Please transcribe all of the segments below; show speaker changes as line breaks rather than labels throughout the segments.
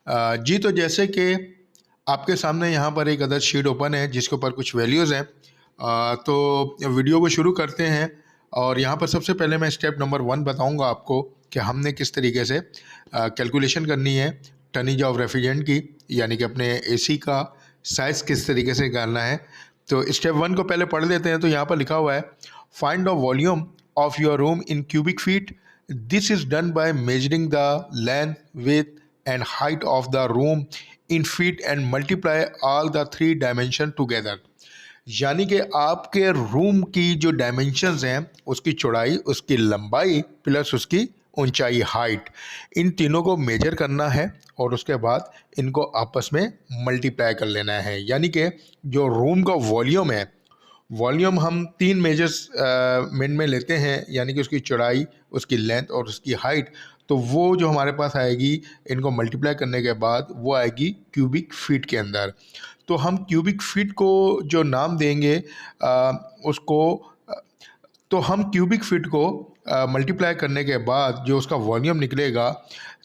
जी, तो जैसे कि आपके सामने यहाँ पर एक अदर शीट ओपन है जिसके ऊपर कुछ वैल्यूज़ हैं। तो वीडियो को शुरू करते हैं और यहाँ पर सबसे पहले मैं स्टेप नंबर 1 बताऊँगा आपको कि हमने किस तरीके से कैलकुलेशन करनी है टनेज ऑफ रेफ्रिजरेंट की, यानी कि अपने एसी का साइज़ किस तरीके से निकालना है। तो स्टेप 1 को पहले पढ़ लेते हैं। तो यहाँ पर लिखा हुआ है, find the volume of your room in cubic feet. This is done by measuring the length, width and height of the room in feet and multiply all the three dimension together। यानी कि आपके room की जो dimensions हैं, उसकी चौड़ाई, उसकी लंबाई प्लस उसकी ऊंचाई, हाइट, इन तीनों को मेजर करना है और उसके बाद इनको आपस में मल्टीप्लाई कर लेना है। यानी कि जो रूम का वॉल्यूम है, वॉल्यूम हम तीन मेजर्स में लेते हैं, यानी कि उसकी चौड़ाई, उसकी लेंथ और उसकी हाइट। तो वो जो हमारे पास आएगी, इनको मल्टीप्लाई करने के बाद वो आएगी क्यूबिक फीट के अंदर। तो हम क्यूबिक फीट को जो नाम देंगे उसको तो हम क्यूबिक फीट को मल्टीप्लाई करने के बाद जो उसका वॉल्यूम निकलेगा,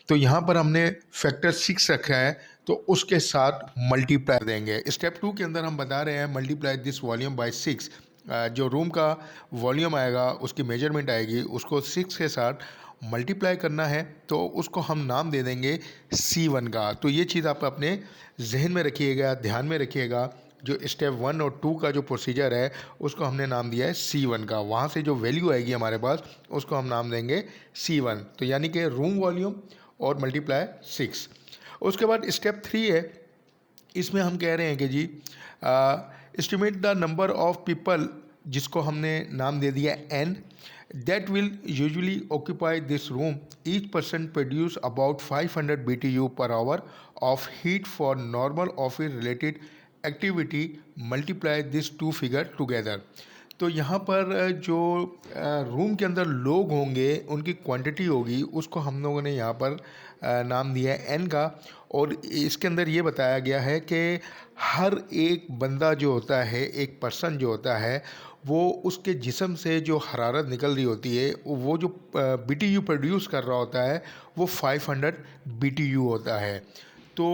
तो यहाँ पर हमने फैक्टर 6 रखा है, तो उसके साथ मल्टीप्लाई देंगे। स्टेप 2 के अंदर हम बता रहे हैं मल्टीप्लाई दिस वॉल्यूम बाय 6। जो रूम का वॉल्यूम आएगा, उसकी मेजरमेंट आएगी, उसको 6 के साथ मल्टीप्लाई करना है, तो उसको हम नाम दे देंगे C1 का। तो ये चीज़ आप अपने जहन में रखिएगा, ध्यान में रखिएगा। जो स्टेप 1 और 2 का जो प्रोसीजर है, उसको हमने नाम दिया है C1 का। वहाँ से जो वैल्यू आएगी हमारे पास, उसको हम नाम देंगे C1। तो यानी कि रूम वॉल्यूम और मल्टीप्लाई 6। उसके बाद स्टेप 3 है, इसमें हम कह रहे हैं कि जी estimate the number of people, जिसको हमने नाम दे दिया N, that will usually occupy this room. Each person produce about 500 BTU per hour of heat for normal office related activity. Multiply these two figure together। तो यहाँ पर जो room के अंदर लोग होंगे, उनकी क्वांटिटी होगी, उसको हम लोगों ने यहाँ पर नाम दिया है N का। और इसके अंदर ये बताया गया है कि हर एक बंदा जो होता है, एक पर्सन जो होता है, वो उसके जिस्म से जो हरारत निकल रही होती है, वो जो BTU प्रोड्यूस कर रहा होता है, वो 500 BTU होता है। तो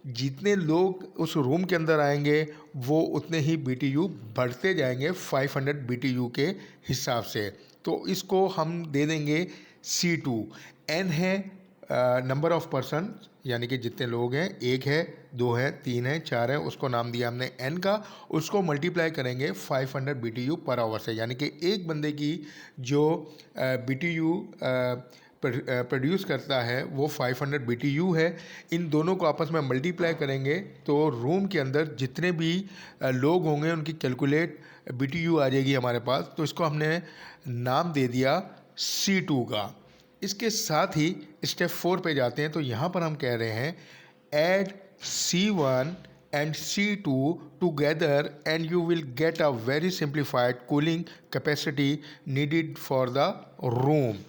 जितने लोग उस रूम के अंदर आएंगे, वो उतने ही BTU बढ़ते जाएंगे 500 BTU के हिसाब से। तो इसको हम दे देंगे C2। N है नंबर ऑफ पर्सन, यानी कि जितने लोग हैं, 1 है, 2 है, 3 है, 4 है, उसको नाम दिया हमने N का। उसको मल्टीप्लाई करेंगे 500 BTU पर आवर से, यानी कि एक बंदे की जो BTU प्रोड्यूस करता है वो 500 BTU है। इन दोनों को आपस में मल्टीप्लाई करेंगे तो रूम के अंदर जितने भी लोग होंगे, उनकी कैलकुलेट BTU आ जाएगी हमारे पास। तो इसको हमने नाम दे दिया C2 का। इसके साथ ही स्टेप 4 पे जाते हैं। तो यहाँ पर हम कह रहे हैं add C1 and C2 together and you will get a very simplified cooling capacity needed for the room।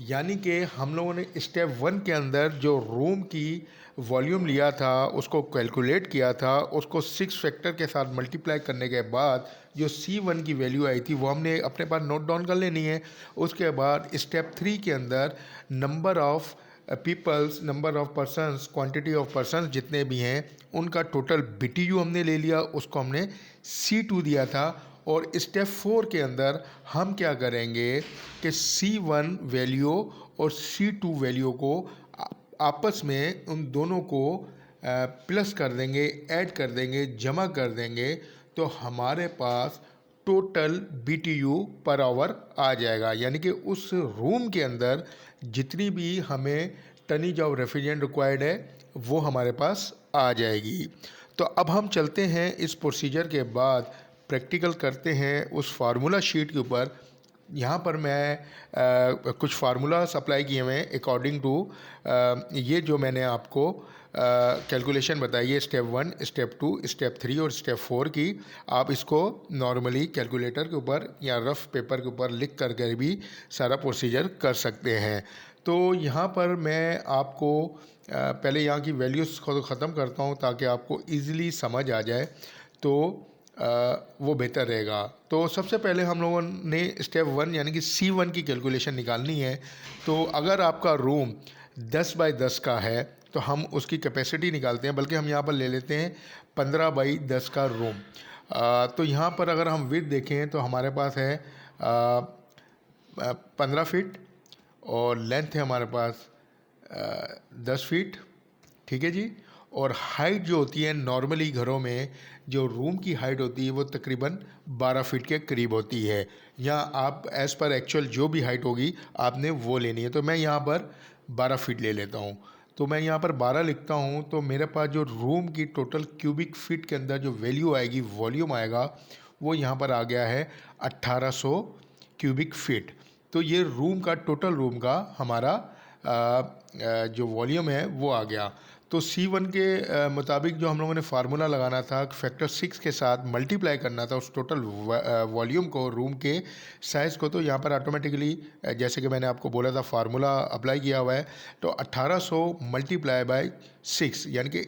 यानी कि हम लोगों ने स्टेप 1 के अंदर जो रूम की वॉल्यूम लिया था, उसको कैलकुलेट किया था, उसको 6 फैक्टर के साथ मल्टीप्लाई करने के बाद जो C1 की वैल्यू आई थी, वो हमने अपने पास नोट डाउन कर लेनी है। उसके बाद स्टेप 3 के अंदर number of peoples, number of persons, quantity of persons जितने भी हैं, उनका टोटल BTU हमने ले लिया, उसको हमने C2 दिया था। और स्टेप 4 के अंदर हम क्या करेंगे कि C1 वैल्यू और C2 वैल्यू को आपस में उन दोनों को प्लस कर देंगे, ऐड कर देंगे, जमा कर देंगे, तो हमारे पास टोटल BTU पर आवर आ जाएगा। यानी कि उस रूम के अंदर जितनी भी हमें टनेज ऑफ रेफ्रिजरेंट रिक्वायर्ड है, वो हमारे पास आ जाएगी। तो अब हम चलते हैं इस प्रोसीजर के बाद प्रैक्टिकल करते हैं उस फार्मूला शीट के ऊपर। यहाँ पर मैं कुछ फार्मूलास अप्लाई किए हुए हैं अकॉर्डिंग टू ये जो मैंने आपको कैलकुलेशन बताई है, स्टेप 1, स्टेप 2, स्टेप 3 और स्टेप 4 की। आप इसको नॉर्मली कैलकुलेटर के ऊपर या रफ़ पेपर के ऊपर लिख कर भी सारा प्रोसीजर कर सकते हैं। तो यहाँ पर मैं आपको पहले यहाँ की वैल्यूज़ को ख़त्म करता हूँ ताकि आपको ईज़िली समझ आ जाए, तो वो बेहतर रहेगा। तो सबसे पहले हम लोगों ने स्टेप 1 यानी कि C1 की कैलकुलेशन निकालनी है। तो अगर आपका रूम 10 बाय 10 का है, तो हम उसकी कैपेसिटी निकालते हैं, बल्कि हम यहाँ पर ले लेते हैं 15x10 का रूम। तो यहाँ पर अगर हम विड्थ देखें तो हमारे पास है 15 फीट और लेंथ है हमारे पास 10 फीट, ठीक है जी। और हाइट जो होती है नॉर्मली घरों में जो रूम की हाइट होती है वो तकरीबन 12 फीट के करीब होती है, या आप एज़ पर एक्चुअल जो भी हाइट होगी आपने वो लेनी है। तो मैं यहाँ पर 12 फीट ले लेता हूँ। तो मैं यहाँ पर 12 लिखता हूँ, तो मेरे पास जो रूम की टोटल क्यूबिक फीट के अंदर जो वैल्यू आएगी, वॉल्यूम आएगा, वो यहाँ पर आ गया है 1800 क्यूबिक फीट। तो ये रूम का टोटल रूम का हमारा जो वॉल्यूम है वो आ गया। तो C1 के मुताबिक जो हम लोगों ने फार्मूला लगाना था, फैक्टर 6 के साथ मल्टीप्लाई करना था उस टोटल वॉल्यूम को, रूम के साइज़ को। तो यहाँ पर ऑटोमेटिकली जैसे कि मैंने आपको बोला था फार्मूला अप्लाई किया हुआ है। तो 1800 मल्टीप्लाई बाय 6 यानी कि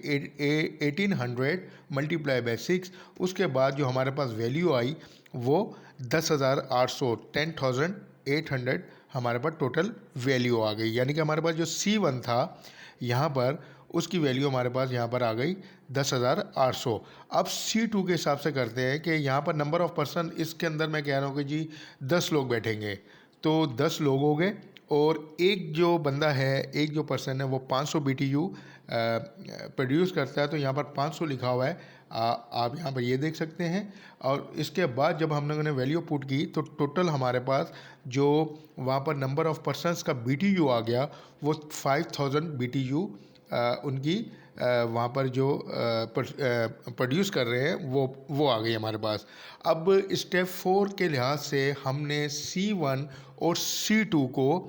1800 मल्टीप्लाई बाय 6, उसके बाद जो हमारे पास वैल्यू आई वो 10,800 10,800 हमारे पास टोटल वैल्यू आ गई। यानी कि हमारे पास जो C1 था यहाँ पर उसकी वैल्यू हमारे पास यहाँ पर आ गई 10,800। अब C2 के हिसाब से करते हैं कि यहाँ पर नंबर ऑफ़ पर्सन, इसके अंदर मैं कह रहा हूँ कि जी 10 लोग बैठेंगे, तो 10 लोग हो गए और एक जो बंदा है, एक जो पर्सन है वो 500 BTU प्रोड्यूस करता है। तो यहाँ पर 500 लिखा हुआ है, आप यहाँ पर ये देख सकते हैं। और इसके बाद जब हम लोगों ने वैल्यू पुट की तो टोटल हमारे पास जो वहाँ पर नंबर ऑफ़ पर्सनस का BTU आ गया वो 5000 BTU उनकी वहाँ पर जो प्रोड्यूस कर रहे हैं वो आ गई हमारे पास। अब स्टेप 4 के लिहाज से हमने C1 और C2 को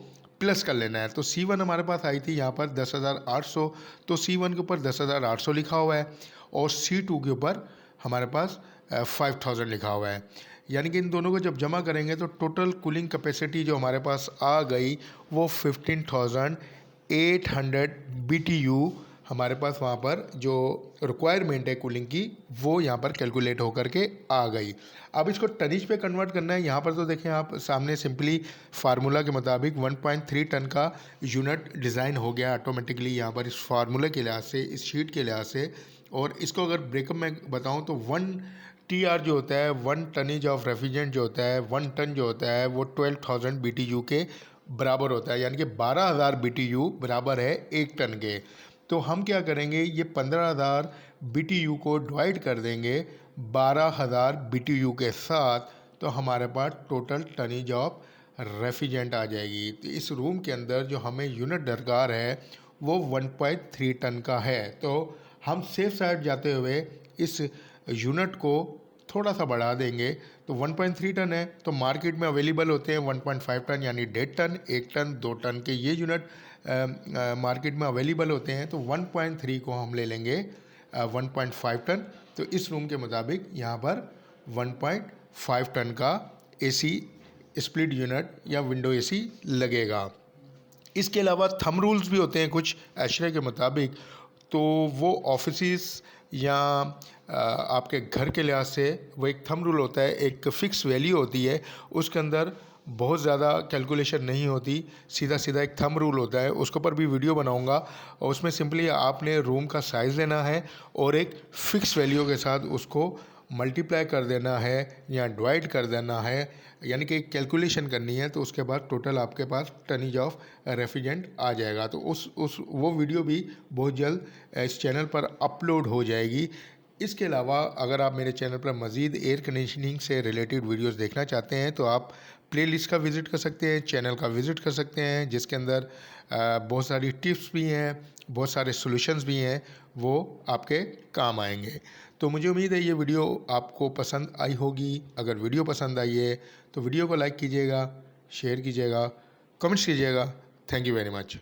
प्लस कर लेना है। तो C1 हमारे पास आई थी यहाँ पर 10,800, तो C1 के ऊपर 10,800 लिखा हुआ है और C2 के ऊपर हमारे पास 5000 लिखा हुआ है। यानी कि इन दोनों को जब जमा करेंगे तो टोटल कूलिंग कैपेसिटी जो हमारे पास आ गई वो 15,800 BTU हमारे पास वहाँ पर जो रिक्वायरमेंट है कूलिंग की वो यहाँ पर कैलकुलेट होकर के आ गई। अब इसको टनीज पे कन्वर्ट करना है। यहाँ पर तो देखें आप सामने सिंपली फार्मूला के मुताबिक 1.3 टन का यूनिट डिज़ाइन हो गया ऑटोमेटिकली यहाँ पर इस फार्मूले के लिहाज से, इस शीट के लिहाज से। और इसको अगर ब्रेकअप में बताऊँ तो 1 TR जो होता है, 1 टनेज ऑफ रेफ्रिजरेंट जो होता है, 1 टन जो होता है वो 12,000 BTU के बराबर होता है। यानी कि 12,000 BTU बराबर है 1 टन के। तो हम क्या करेंगे, ये 15,000 BTU को डिवाइड कर देंगे 12,000 BTU के साथ, तो हमारे पास टोटल टनेज ऑफ रेफ्रिजरेंट आ जाएगी। तो इस रूम के अंदर जो हमें यूनिट दरकार है वो 1.3 टन का है। तो हम सेफ साइड जाते हुए इस यूनिट को थोड़ा सा बढ़ा देंगे। तो 1.3 टन है, तो मार्केट में अवेलेबल होते हैं 1.5 टन यानी 1.5 टन, 1 टन, 2 टन के ये यूनिट मार्केट में अवेलेबल होते हैं। तो 1.3 को हम ले लेंगे 1.5 टन। तो इस रूम के मुताबिक यहाँ पर 1.5 टन का AC स्प्लिट यूनिट या विंडो AC लगेगा। इसके अलावा थंब रूल्स भी होते हैं कुछ एशरे के मुताबिक, तो वो ऑफिसेस या आपके घर के लिहाज से वो एक थंब रूल होता है, एक फ़िक्स वैल्यू होती है, उसके अंदर बहुत ज़्यादा कैलकुलेशन नहीं होती, सीधा सीधा एक थंब रूल होता है। उसके ऊपर भी वीडियो बनाऊंगा और उसमें सिंपली आपने रूम का साइज़ लेना है और एक फ़िक्स वैल्यू के साथ उसको मल्टीप्लाई कर देना है या डिवाइड कर देना है, यानी कि कैलकुलेशन करनी है। तो उसके बाद टोटल आपके पास टनेज ऑफ रेफ्रिजरेंट आ जाएगा। तो वो वीडियो भी बहुत जल्द इस चैनल पर अपलोड हो जाएगी। इसके अलावा अगर आप मेरे चैनल पर मज़ीद एयर कंडीशनिंग से रिलेटेड वीडियोस देखना चाहते हैं तो आप प्लेलिस्ट का विज़िट कर सकते हैं, चैनल का विज़िट कर सकते हैं, जिसके अंदर बहुत सारी टिप्स भी हैं, बहुत सारे सॉल्यूशंस भी हैं, वो आपके काम आएंगे। तो मुझे उम्मीद है ये वीडियो आपको पसंद आई होगी। अगर वीडियो पसंद आई है तो वीडियो को लाइक कीजिएगा, शेयर कीजिएगा, कमेंट्स कीजिएगा। Thank you very much.